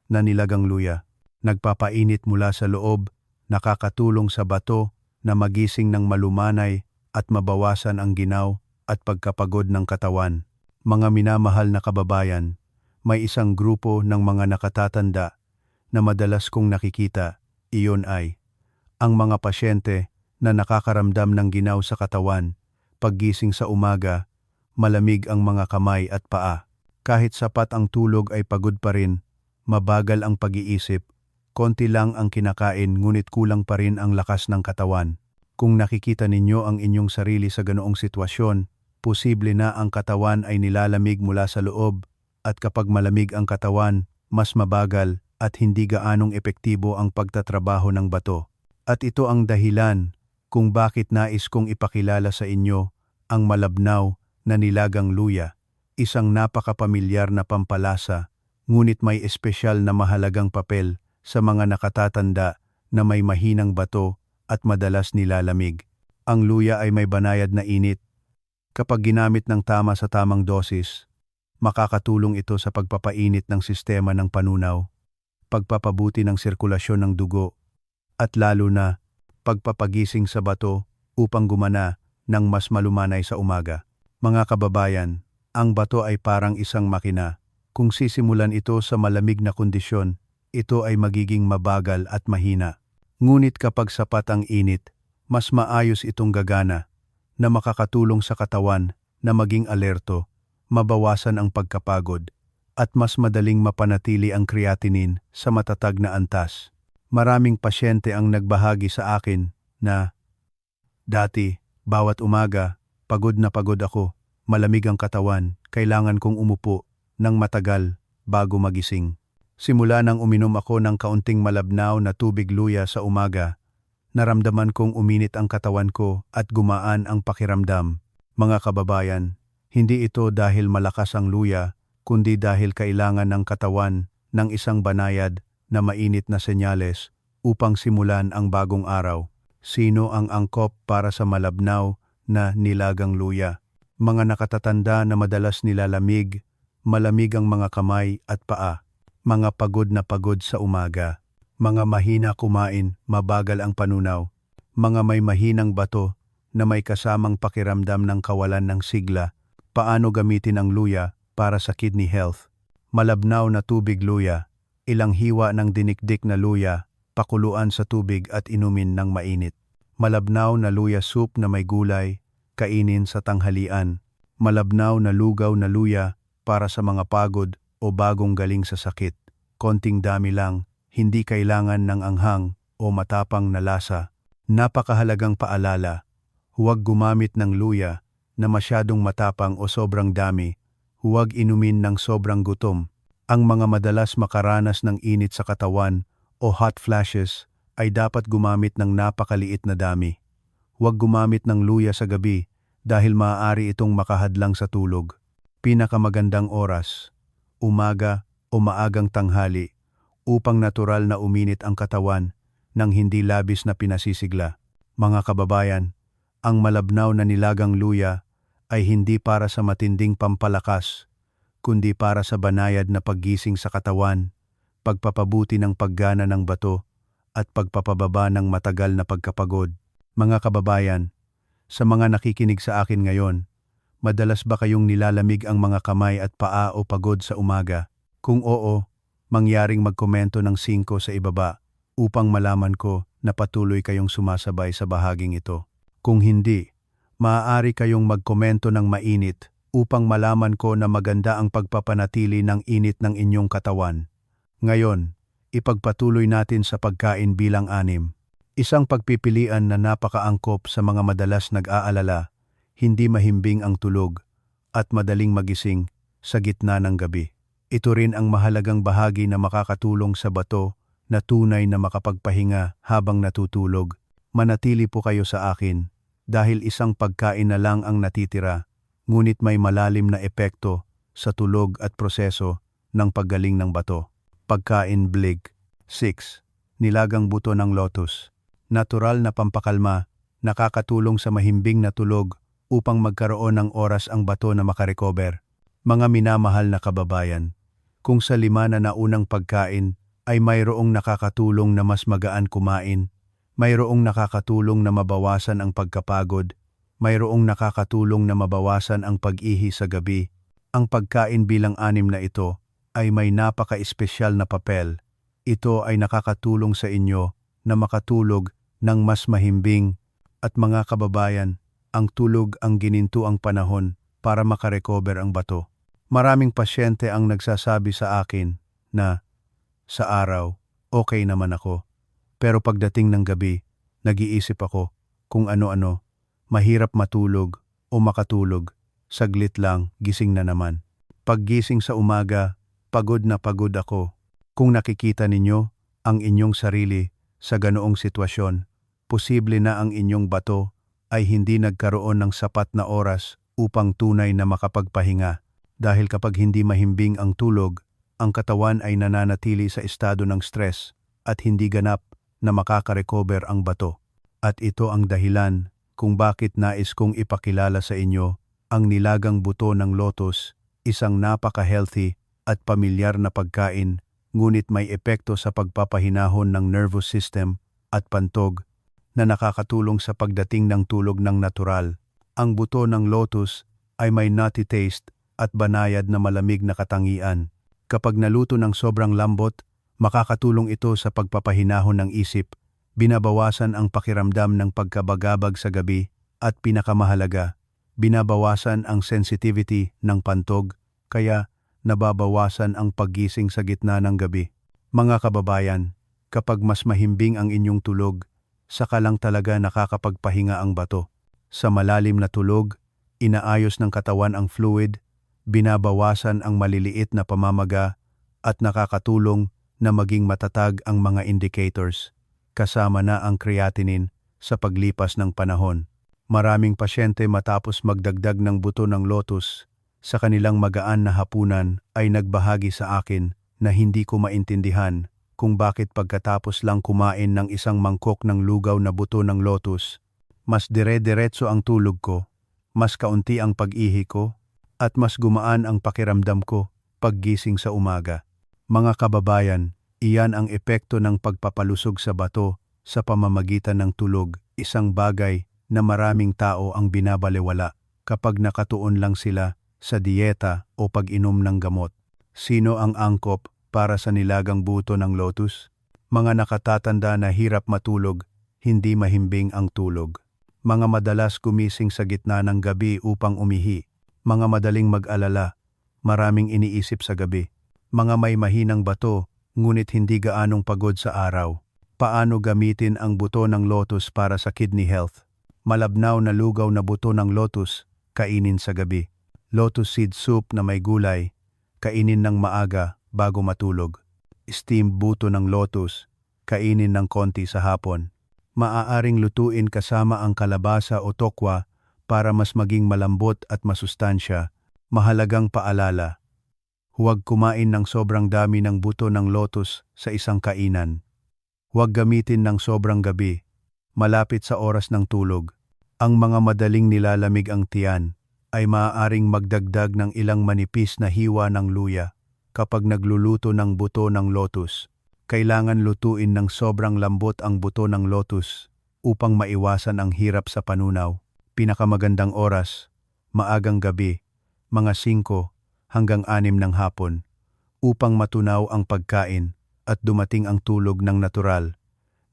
na nilagang luya. Nagpapainit mula sa loob, nakakatulong sa bato na magising ng malumanay at mabawasan ang ginaw at pagkapagod ng katawan. Mga minamahal na kababayan, may isang grupo ng mga nakatatanda na madalas kong nakikita, iyon ay ang mga pasyente na nakakaramdam ng ginaw sa katawan, paggising sa umaga, malamig ang mga kamay at paa. Kahit sapat ang tulog ay pagod pa rin, mabagal ang pag-iisip, konti lang ang kinakain ngunit kulang pa rin ang lakas ng katawan. Kung nakikita ninyo ang inyong sarili sa ganoong sitwasyon, posible na ang katawan ay nilalamig mula sa loob, at kapag malamig ang katawan, mas mabagal at hindi gaanong epektibo ang pagtatrabaho ng bato. At ito ang dahilan kung bakit nais kong ipakilala sa inyo ang malabnaw na nilagang luya, isang napakapamilyar na pampalasa, ngunit may espesyal na mahalagang papel sa mga nakatatanda na may mahinang bato at madalas nilalamig. Ang luya ay may banayad na init. Kapag ginamit ng tama sa tamang dosis, makakatulong ito sa pagpapainit ng sistema ng panunaw, pagpapabuti ng sirkulasyon ng dugo, at lalo na pagpapagising sa bato upang gumana ng mas malumanay sa umaga. Mga kababayan, ang bato ay parang isang makina. Kung sisimulan ito sa malamig na kondisyon, ito ay magiging mabagal at mahina. Ngunit kapag sapat ang init, mas maayos itong gagana na makakatulong sa katawan na maging alerto, mabawasan ang pagkapagod, at mas madaling mapanatili ang creatinine sa matatag na antas. Maraming pasyente ang nagbahagi sa akin na, "Dati, bawat umaga, pagod na pagod ako, malamig ang katawan, kailangan kong umupo ng matagal bago magising. Simula nang uminom ako ng kaunting malabnaw na tubig luya sa umaga, naramdaman kong uminit ang katawan ko at gumaan ang pakiramdam." Mga kababayan, hindi ito dahil malakas ang luya, kundi dahil kailangan ng katawan ng isang banayad na mainit na senyales upang simulan ang bagong araw. Sino ang angkop para sa malabnaw na nilagang luya? Mga nakatatanda na madalas nilalamig, malamig ang mga kamay at paa, mga pagod na pagod sa umaga, mga mahina kumain, mabagal ang panunaw, mga may mahinang bato na may kasamang pakiramdam ng kawalan ng sigla. Paano gamitin ang luya para sa kidney health? Malabnaw na tubig luya, ilang hiwa ng dinikdik na luya, pakuluan sa tubig at inumin ng mainit. Malabnaw na luya soup na may gulay, kainin sa tanghalian. Malabnaw na lugaw na luya para sa mga pagod o bagong galing sa sakit. Konting dami lang, hindi kailangan ng anghang o matapang na lasa. Napakahalagang paalala, huwag gumamit ng luya na masyadong matapang o sobrang dami. Huwag inumin ng sobrang gutom. Ang mga madalas makaranas ng init sa katawan o hot flashes ay dapat gumamit ng napakaliit na dami. Huwag gumamit ng luya sa gabi dahil maaari itong makahadlang sa tulog. Pinakamagandang oras, umaga o maagang tanghali, upang natural na uminit ang katawan nang hindi labis na pinasisigla. Mga kababayan, ang malabnaw na nilagang luya ay hindi para sa matinding pampalakas, kundi para sa banayad na paggising sa katawan, pagpapabuti ng paggana ng bato, at pagpapababa ng matagal na pagkapagod. Mga kababayan, sa mga nakikinig sa akin ngayon, madalas ba kayong nilalamig ang mga kamay at paa o pagod sa umaga? Kung oo, mangyaring magkomento ng 5 sa ibaba upang malaman ko na patuloy kayong sumasabay sa bahaging ito. Kung hindi, maaari kayong magkomento ng mainit upang malaman ko na maganda ang pagpapanatili ng init ng inyong katawan. Ngayon, ipagpatuloy natin sa pagkain bilang 6. Isang pagpipilian na napakaangkop sa mga madalas nag-aalala, hindi mahimbing ang tulog, at madaling magising sa gitna ng gabi. Ito rin ang mahalagang bahagi na makakatulong sa bato na tunay na makapagpahinga habang natutulog. Manatili po kayo sa akin dahil isang pagkain na lang ang natitira, ngunit may malalim na epekto sa tulog at proseso ng paggaling ng bato. Pagkain blig. 6. Nilagang buto ng lotus. Natural na pampakalma, nakakatulong sa mahimbing na tulog upang magkaroon ng oras ang bato na makarecover. Mga minamahal na kababayan, kung sa 5 na naunang pagkain ay mayroong nakakatulong na mas magaan kumain, mayroong nakakatulong na mabawasan ang pagkapagod, mayroong nakakatulong na mabawasan ang pag-ihi sa gabi, ang pagkain bilang 6 na ito ay may napaka-espesyal na papel. Ito ay nakakatulong sa inyo na makatulog ng mas mahimbing. At mga kababayan, ang tulog ang ginintuang panahon para makarecover ang bato. Maraming pasyente ang nagsasabi sa akin na, sa araw, okay naman ako. Pero pagdating ng gabi, nag-iisip ako kung ano-ano, mahirap matulog o makatulog, saglit lang, gising na naman. Paggising sa umaga, pagod na pagod ako. Kung nakikita ninyo ang inyong sarili sa ganoong sitwasyon, posible na ang inyong bato ay hindi nagkaroon ng sapat na oras upang tunay na makapagpahinga. Dahil kapag hindi mahimbing ang tulog, ang katawan ay nananatili sa estado ng stress at hindi ganap na makakarecover ang bato. At ito ang dahilan kung bakit nais kong ipakilala sa inyo ang nilagang buto ng lotus, isang napaka-healthy at pamilyar na pagkain, ngunit may epekto sa pagpapahinahon ng nervous system at pantog na nakakatulong sa pagdating ng tulog ng natural. Ang buto ng lotus ay may nutty taste at banayad na malamig na katangian. Kapag naluto ng sobrang lambot, makakatulong ito sa pagpapahinahon ng isip, binabawasan ang pakiramdam ng pagkabagabag sa gabi, at pinakamahalaga, binabawasan ang sensitivity ng pantog, kaya nababawasan ang paggising sa gitna ng gabi. Mga kababayan, kapag mas mahimbing ang inyong tulog, saka lang talaga nakakapagpahinga ang bato. Sa malalim na tulog, inaayos ng katawan ang fluid, binabawasan ang maliliit na pamamaga, at nakakatulong na maging matatag ang mga indicators, kasama na ang creatinine sa paglipas ng panahon. Maraming pasyente matapos magdagdag ng buto ng lotus sa kanilang magaan na hapunan ay nagbahagi sa akin na hindi ko maintindihan kung bakit pagkatapos lang kumain ng isang mangkok ng lugaw na buto ng lotus, mas dire-diretso ang tulog ko, mas kaunti ang pag-ihi ko, at mas gumaan ang pakiramdam ko paggising sa umaga. Mga kababayan, iyan ang epekto ng pagpapalusog sa bato sa pamamagitan ng tulog, isang bagay na maraming tao ang binabalewala kapag nakatuon lang sila sa dieta o pag-inom ng gamot. Sino ang angkop para sa nilagang buto ng lotus? Mga nakatatanda na hirap matulog, hindi mahimbing ang tulog. Mga madalas gumising sa gitna ng gabi upang umihi. Mga madaling mag-alala, maraming iniisip sa gabi. Mga may mahinang bato, ngunit hindi gaanong pagod sa araw. Paano gamitin ang buto ng lotus para sa kidney health? Malabnaw na lugaw na buto ng lotus, kainin sa gabi. Lotus seed soup na may gulay, kainin ng maaga bago matulog. Steamed buto ng lotus, kainin ng konti sa hapon. Maaaring lutuin kasama ang kalabasa o tokwa para mas maging malambot at masustansya. Mahalagang paalala, huwag kumain ng sobrang dami ng buto ng lotus sa isang kainan. Huwag gamitin ng sobrang gabi, malapit sa oras ng tulog. Ang mga madaling nilalamig ang tiyan ay maaaring magdagdag ng ilang manipis na hiwa ng luya kapag nagluluto ng buto ng lotus. Kailangan lutuin ng sobrang lambot ang buto ng lotus upang maiwasan ang hirap sa panunaw. Pinakamagandang oras, maagang gabi, mga 5 hanggang 6 ng hapon, upang matunaw ang pagkain at dumating ang tulog ng natural,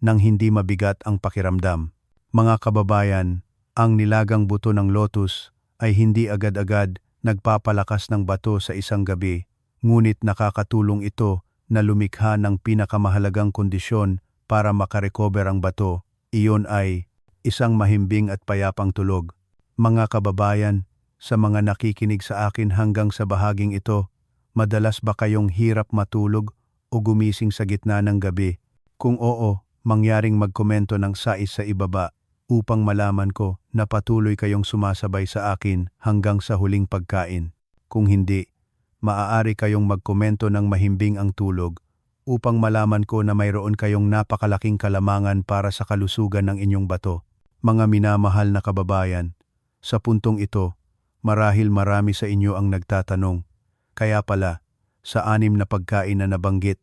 nang hindi mabigat ang pakiramdam. Mga kababayan, ang nilagang buto ng lotus ay hindi agad-agad nagpapalakas ng bato sa isang gabi, ngunit nakakatulong ito na lumikha ng pinakamahalagang kondisyon para makarecover ang bato. Iyon ay isang mahimbing at payapang tulog. Mga kababayan, sa mga nakikinig sa akin hanggang sa bahaging ito, madalas ba kayong hirap matulog o gumising sa gitna ng gabi? Kung oo, mangyaring magkomento ng sais sa ibaba upang malaman ko na patuloy kayong sumasabay sa akin hanggang sa huling pagkain. Kung hindi, maaari kayong magkomento ng mahimbing ang tulog upang malaman ko na mayroon kayong napakalaking kalamangan para sa kalusugan ng inyong bato. Mga minamahal na kababayan, sa puntong ito, marahil marami sa inyo ang nagtatanong, kaya pala, sa 6 na pagkain na nabanggit,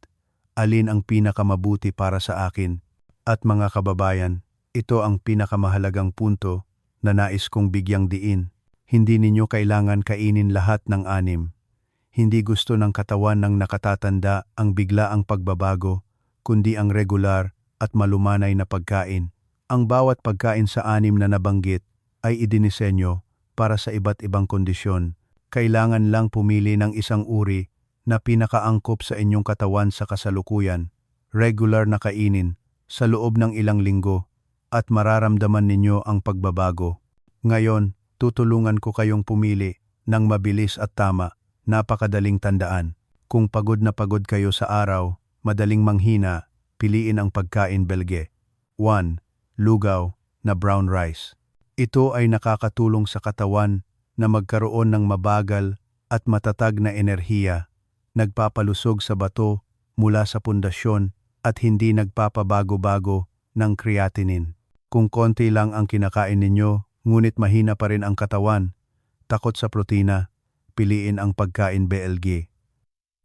alin ang pinakamabuti para sa akin? At mga kababayan, ito ang pinakamahalagang punto na nais kong bigyang diin. Hindi ninyo kailangan kainin lahat ng 6. Hindi gusto ng katawan ng nakatatanda ang biglaang pagbabago, kundi ang regular at malumanay na pagkain. Ang bawat pagkain sa 6 na nabanggit ay idinisenyo para sa iba't ibang kondisyon. Kailangan lang pumili ng isang uri na pinakaangkop sa inyong katawan sa kasalukuyan. Regular na kainin sa loob ng ilang linggo at mararamdaman ninyo ang pagbabago. Ngayon, tutulungan ko kayong pumili ng mabilis at tama. Napakadaling tandaan. Kung pagod na pagod kayo sa araw, madaling manghina, piliin ang pagkain Belge. 1. Lugaw na brown rice. Ito ay nakakatulong sa katawan na magkaroon ng mabagal at matatag na enerhiya, nagpapalusog sa bato mula sa pundasyon at hindi nagpapabago-bago ng creatinine. Kung konti lang ang kinakain ninyo, ngunit mahina pa rin ang katawan, takot sa protina, piliin ang pagkain BLG.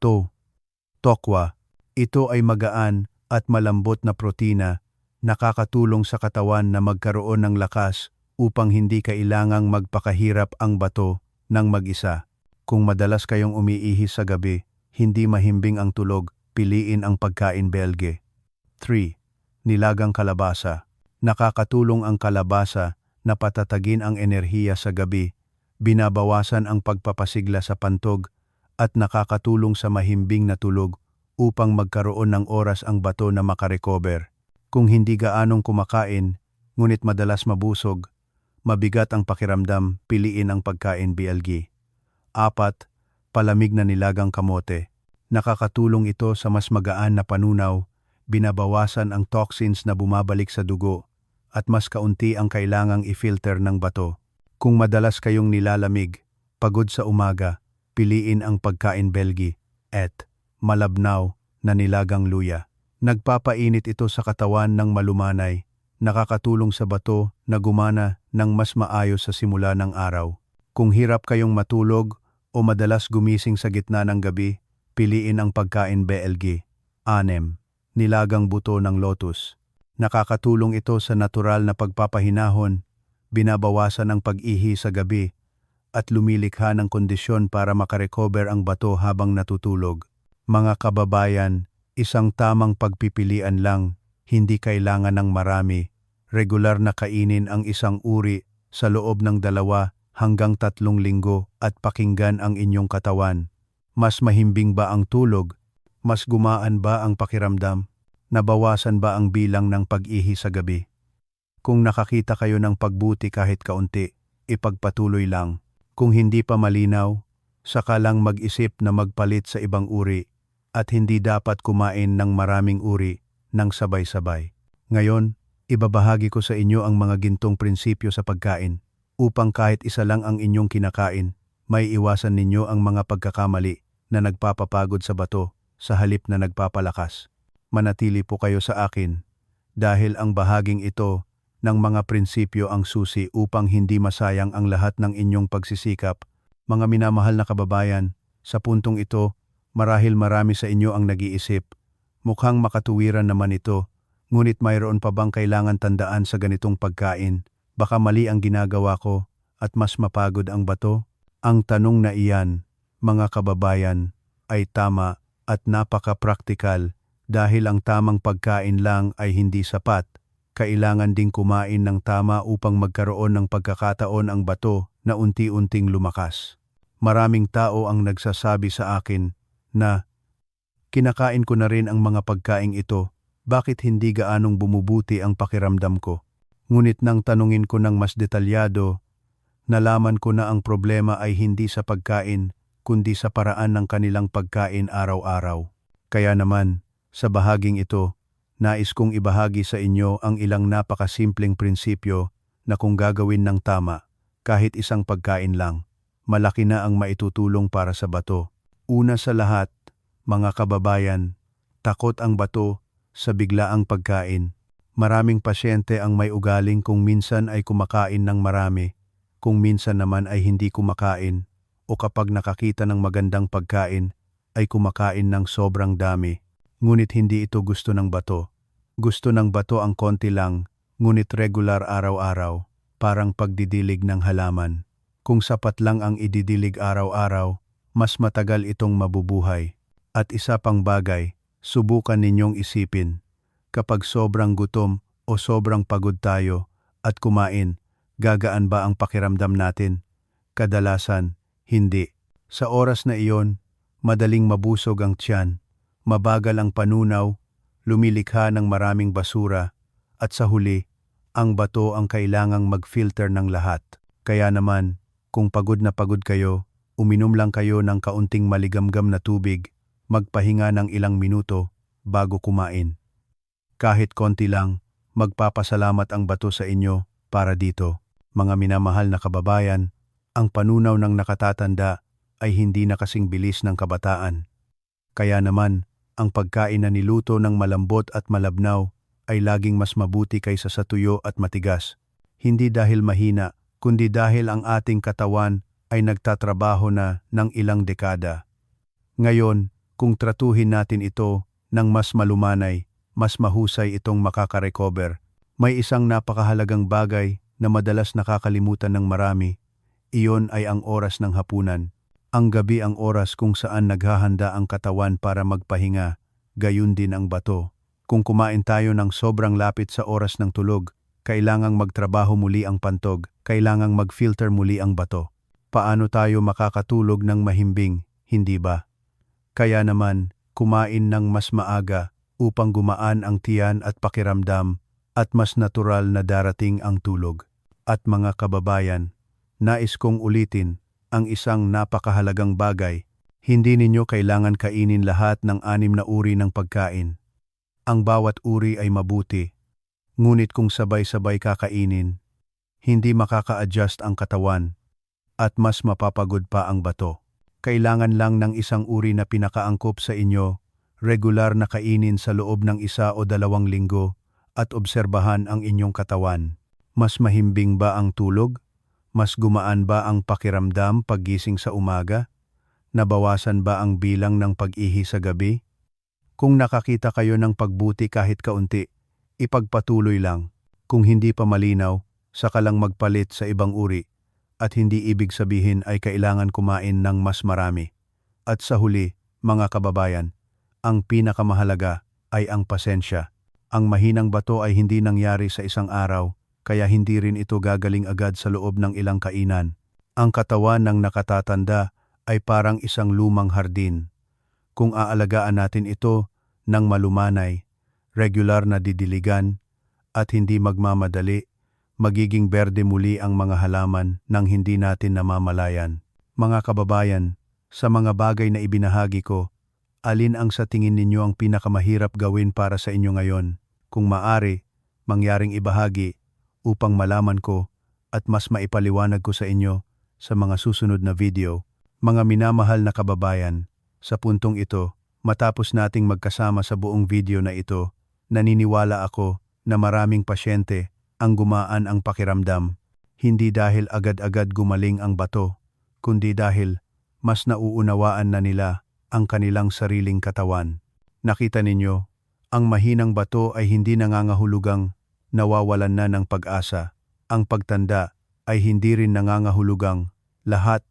2. Tokwa. Ito ay magaan at malambot na protina, nakakatulong sa katawan na magkaroon ng lakas upang hindi kailangang magpakahirap ang bato ng mag-isa. Kung madalas kayong umiihi sa gabi, hindi mahimbing ang tulog, piliin ang pagkain Belge. 3. Nilagang kalabasa. Nakakatulong ang kalabasa na patatagin ang enerhiya sa gabi binabawasan ang pagpapasigla sa pantog at nakakatulong sa mahimbing na tulog upang magkaroon ng oras ang bato na makarecover. Kung hindi gaanong kumakain, ngunit madalas mabusog, mabigat ang pakiramdam, piliin ang pagkain BLG. 4. Palamig na nilagang kamote. Nakakatulong ito sa mas magaan na panunaw, binabawasan ang toxins na bumabalik sa dugo, at mas kaunti ang kailangang i-filter ng bato. Kung madalas kayong nilalamig, pagod sa umaga, piliin ang pagkain BLG at malabnaw na nilagang luya. Nagpapainit ito sa katawan ng malumanay, nakakatulong sa bato na gumana ng mas maayos sa simula ng araw. Kung hirap kayong matulog o madalas gumising sa gitna ng gabi, piliin ang pagkain BLG. 6. Nilagang buto ng lotus. Nakakatulong ito sa natural na pagpapahinahon, binabawasan ang pag-ihi sa gabi, at lumilikha ng kondisyon para makarecover ang bato habang natutulog. Mga kababayan, isang tamang pagpipilian lang, hindi kailangan ng marami. Regular na kainin ang isang uri sa loob ng 2 hanggang 3 linggo at pakinggan ang inyong katawan. Mas mahimbing ba ang tulog? Mas gumaan ba ang pakiramdam? Nabawasan ba ang bilang ng pag-ihi sa gabi? Kung nakakita kayo ng pagbuti kahit kaunti, ipagpatuloy lang. Kung hindi pa malinaw, saka lang mag-isip na magpalit sa ibang uri at hindi dapat kumain ng maraming uri ng sabay-sabay. Ngayon, ibabahagi ko sa inyo ang mga gintong prinsipyo sa pagkain upang kahit isa lang ang inyong kinakain, may iwasan ninyo ang mga pagkakamali na nagpapapagod sa bato sa halip na nagpapalakas. Manatili po kayo sa akin dahil ang bahaging ito ng mga prinsipyo ang susi upang hindi masayang ang lahat ng inyong pagsisikap. Mga minamahal na kababayan, sa puntong ito, marahil marami sa inyo ang nag-iisip. Mukhang makatuwiran naman ito, ngunit mayroon pa bang kailangan tandaan sa ganitong pagkain? Baka mali ang ginagawa ko at mas mapagod ang bato? Ang tanong na iyan, mga kababayan, ay tama at napaka-praktikal dahil ang tamang pagkain lang ay hindi sapat. Kailangan ding kumain ng tama upang magkaroon ng pagkakataon ang bato na unti-unting lumakas. Maraming tao ang nagsasabi sa akin na, kinakain ko na rin ang mga pagkaing ito, bakit hindi gaanong bumubuti ang pakiramdam ko? Ngunit nang tanungin ko ng mas detalyado, nalaman ko na ang problema ay hindi sa pagkain, kundi sa paraan ng kanilang pagkain araw-araw. Kaya naman, sa bahaging ito, nais kong ibahagi sa inyo ang ilang napakasimpleng prinsipyo na kung gagawin ng tama, kahit isang pagkain lang, malaki na ang maitutulong para sa bato. Una sa lahat, mga kababayan, takot ang bato sa biglaang pagkain. Maraming pasyente ang may ugaling kung minsan ay kumakain ng marami, kung minsan naman ay hindi kumakain, o kapag nakakita ng magandang pagkain, ay kumakain ng sobrang dami. Ngunit hindi ito gusto ng bato. Gusto ng bato ang konti lang, ngunit regular araw-araw, parang pagdidilig ng halaman. Kung sapat lang ang ididilig araw-araw, mas matagal itong mabubuhay. At isa pang bagay, subukan ninyong isipin. Kapag sobrang gutom o sobrang pagod tayo at kumain, gagaan ba ang pakiramdam natin? Kadalasan, hindi. Sa oras na iyon, madaling mabusog ang tiyan, mabagal ang panunaw, lumilikha ng maraming basura, at sa huli, ang bato ang kailangang mag-filter ng lahat. Kaya naman, kung pagod na pagod kayo, uminom lang kayo ng kaunting maligamgam na tubig, magpahinga ng ilang minuto bago kumain. Kahit konti lang, magpapasalamat ang bato sa inyo para dito. Mga minamahal na kababayan, ang panunaw ng nakatatanda ay hindi na kasing bilis ng kabataan. Kaya naman, ang pagkain na niluto ng malambot at malabnaw ay laging mas mabuti kaysa sa tuyo at matigas. Hindi dahil mahina, kundi dahil ang ating katawan ay nagtatrabaho na ng ilang dekada. Ngayon, kung tratuhin natin ito ng mas malumanay, mas mahusay itong makakarecover. May isang napakahalagang bagay na madalas nakakalimutan ng marami. Iyon ay ang oras ng hapunan. Ang gabi ang oras kung saan naghahanda ang katawan para magpahinga, gayon din ang bato. Kung kumain tayo ng sobrang lapit sa oras ng tulog, kailangang magtrabaho muli ang pantog, kailangang mag-filter muli ang bato. paano tayo makakatulog ng mahimbing, hindi ba? Kaya naman, kumain ng mas maaga upang gumaan ang tiyan at pakiramdam at mas natural na darating ang tulog. At mga kababayan, nais kong ulitin ang isang napakahalagang bagay. Hindi ninyo kailangan kainin lahat ng 6 na uri ng pagkain. Ang bawat uri ay mabuti, ngunit kung sabay-sabay kakainin, hindi makaka-adjust ang katawan at mas mapapagod pa ang bato. Kailangan lang ng isang uri na pinakaangkop sa inyo, regular na kainin sa loob ng 1 o 2 linggo at obserbahan ang inyong katawan. Mas mahimbing ba ang tulog? Mas gumaan ba ang pakiramdam paggising sa umaga? Nabawasan ba ang bilang ng pag-ihi sa gabi? Kung nakakita kayo ng pagbuti kahit kaunti, ipagpatuloy lang. Kung hindi pa malinaw, saka lang magpalit sa ibang uri. At hindi ibig sabihin ay kailangan kumain ng mas marami. At sa huli, mga kababayan, ang pinakamahalaga ay ang pasensya. Ang mahinang bato ay hindi nangyari sa isang araw, kaya hindi rin ito gagaling agad sa loob ng ilang kainan. Ang katawan ng nakatatanda ay parang isang lumang hardin. Kung aalagaan natin ito ng malumanay, regular na didiligan, at hindi magmamadali, magiging berde muli ang mga halaman nang hindi natin namamalayan. Mga kababayan, sa mga bagay na ibinahagi ko, alin ang sa tingin ninyo ang pinakamahirap gawin para sa inyo ngayon? Kung maari, mangyaring ibahagi upang malaman ko at mas maipaliwanag ko sa inyo sa mga susunod na video. Mga minamahal na kababayan, sa puntong ito, matapos nating magkasama sa buong video na ito, naniniwala ako na maraming pasyente ang gumaan ang pakiramdam, hindi dahil agad-agad gumaling ang bato, kundi dahil mas nauunawaan na nila ang kanilang sariling katawan. Nakita ninyo, ang mahinang bato ay hindi nangangahulugang nawawalan na ng pag-asa. Ang pagtanda ay hindi rin nangangahulugang lahat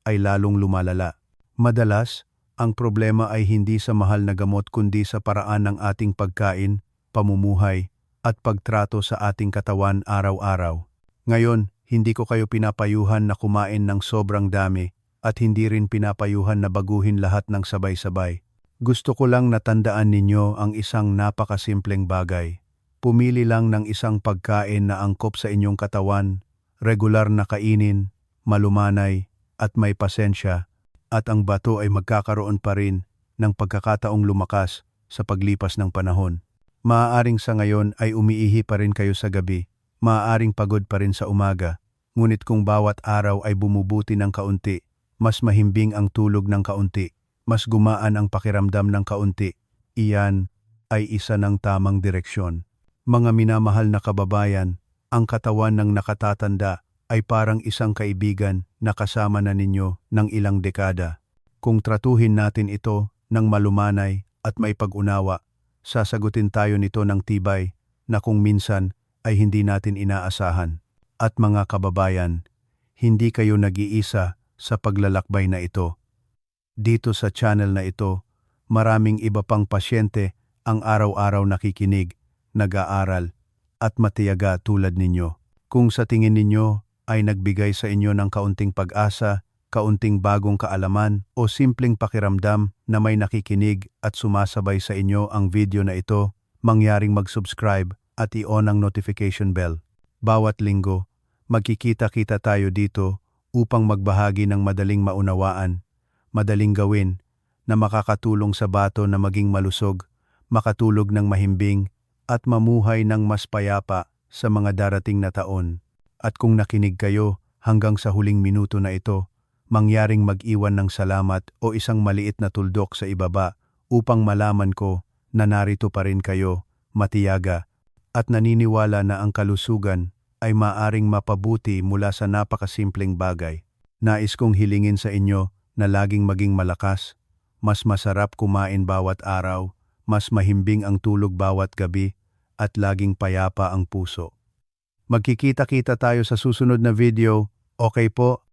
ay lalong lumalala. Madalas, ang problema ay hindi sa mahal na gamot kundi sa paraan ng ating pagkain, pamumuhay, at pagtrato sa ating katawan araw-araw. Ngayon, hindi ko kayo pinapayuhan na kumain ng sobrang dami at hindi rin pinapayuhan na baguhin lahat ng sabay-sabay. Gusto ko lang natandaan ninyo ang isang napakasimpleng bagay. Pumili lang ng isang pagkain na angkop sa inyong katawan, regular na kainin, malumanay, at may pasensya, at ang bato ay magkakaroon pa rin ng pagkakataong lumakas sa paglipas ng panahon. Maaaring sa ngayon ay umiihi pa rin kayo sa gabi, maaaring pagod pa rin sa umaga, ngunit kung bawat araw ay bumubuti ng kaunti, mas mahimbing ang tulog ng kaunti, mas gumaan ang pakiramdam ng kaunti, iyan ay isa ng tamang direksyon. Mga minamahal na kababayan, ang katawan ng nakatatanda ay parang isang kaibigan na kasama na ninyo ng ilang dekada. Kung tratuhin natin ito ng malumanay at may pag-unawa, sasagutin tayo nito ng tibay na kung minsan ay hindi natin inaasahan. At mga kababayan, hindi kayo nag-iisa sa paglalakbay na ito. Dito sa channel na ito, maraming iba pang pasyente ang araw-araw nakikinig, nag-aaral, at matiyaga tulad ninyo. Kung sa tingin ninyo ay nagbigay sa inyo ng kaunting pag-asa, kaunting bagong kaalaman o simpleng pakiramdam na may nakikinig at sumasabay sa inyo ang video na ito, mangyaring mag-subscribe at i-on ang notification bell. Bawat linggo, magkikita-kita tayo dito upang magbahagi ng madaling maunawaan, madaling gawin, na makakatulong sa bato na maging malusog, makatulog ng mahimbing, at mamuhay ng mas payapa sa mga darating na taon. At kung nakinig kayo hanggang sa huling minuto na ito, mangyaring mag-iwan ng salamat o isang maliit na tuldok sa ibaba upang malaman ko na narito pa rin kayo, matiyaga, at naniniwala na ang kalusugan ay maaring mapabuti mula sa napakasimpleng bagay. Nais kong hilingin sa inyo na laging maging malakas, mas masarap kumain bawat araw, mas mahimbing ang tulog bawat gabi, at laging payapa ang puso. Magkikita-kita tayo sa susunod na video, okay po?